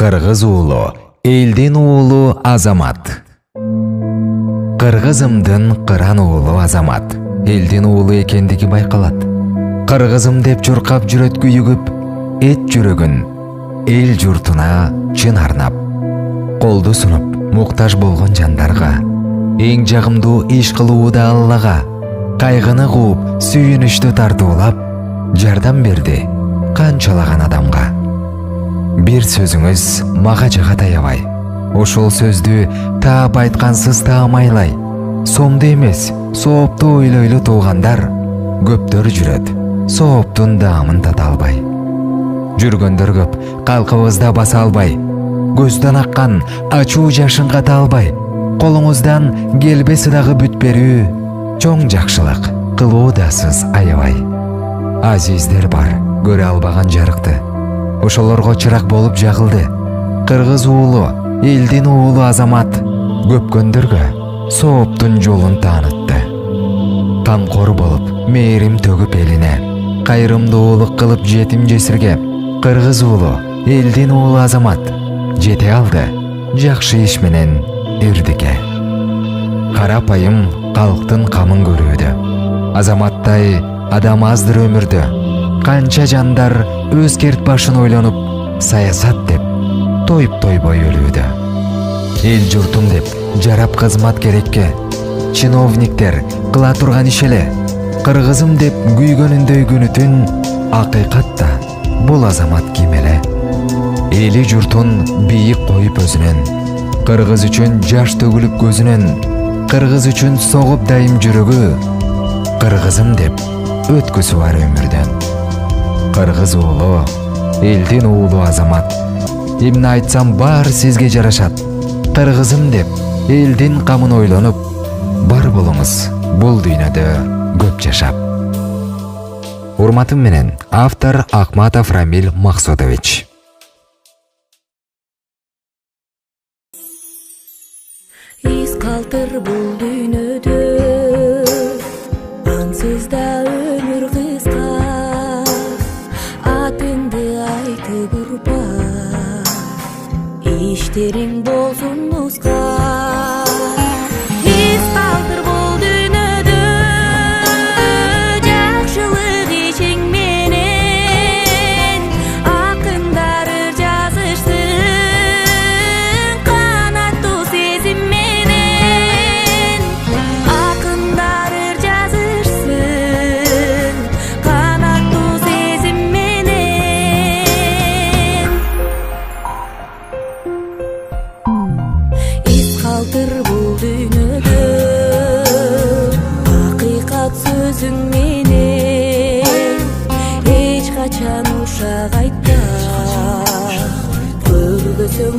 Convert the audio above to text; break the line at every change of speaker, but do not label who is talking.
Кыргыз уулу, элдин уулу Азамат. Кыргызымдын кыран уулу Азамат, элдин уулу экендиги байкалат. Кыргызым деп чуркап жүрөт күйүгүп, эт жүрөгүн эл журтуна чын арнап, колду сунуп муктаж болгон жандарга, эң жагымдуу иш кылууда Аллага, кайгыны кууп, сүйүнүчтү тартуулап, жардам берди канчалаган адамга. Бир сөзүңүз мага жагат аябай, ошол сөздү таап айткансыз таамайлай. Сомду эмес, соопту ойлойлу туугандар, көптөр жүрөт, сооптун даамын тата албай. Жүргөндөр көп, калкыбызда баса албай, көздөн аккан ачуу жашын ката албай, колуңуздан келбеси дагы бүт берүү, чоң жакшылык кылуудасыз аябай. Азиздер бар, көрө албаган жарыкты, ошолорго чырак болуп жагылды. Кыргыз уулу, элдин уулу Азамат, көпкөндөргө сооптун жолун таанытты. Камкор болуп, мээрим төгүп элине, кайрымдуулук кылып жетим жесирге, кыргыз уулу, элдин уулу Азамат жете алды жакшы иш менен эрдикке. Карапайым калктын камын көрүүдө, Азаматтай адам аздыр өмүрдө. Канча жандар өзгерт башын ойлонуп, саясат деп тоюп тойбой өлүүдө. Эл журтум деп жарап кызмат керекке, чиновниктер кыла турган иш эле. Кыргызым деп күйгөнүндөй күнү түн, акыйкатта бул Азамат ким эле? Эли журтун бийик коюп өзүнөн, кыргыз үчүн жаш төгүлүп көзүнөн, кыргыз үчүн согуп дайым жүрөгү, кыргызым деп өткүсү бар өмүрдөн. Кыргыз уулу, элдин уулу Азамат, эмне айтсам баары сизге жарашат. Кыргызым деп элдин камын ойлонуп, бар болуңуз бул дүйнөдө көп жашап. Урматым менен, автор Акматов Рамиль Максудович.
Из калтыр бул дүйнөдө, ансыз да өмүр кыска. Атыңды айтып урба, иштериң болсун нуска. Из калтыр бул дүйнөдө, жакшылык ишиң менен акындар жазышсын, канаттуу сезим менен акындар жазышсын, канаттуу сезим менен. Из калтыр бул дүйнөдө, акыйкат сөзүң менен эч качан ушак айтпа, көргөсөң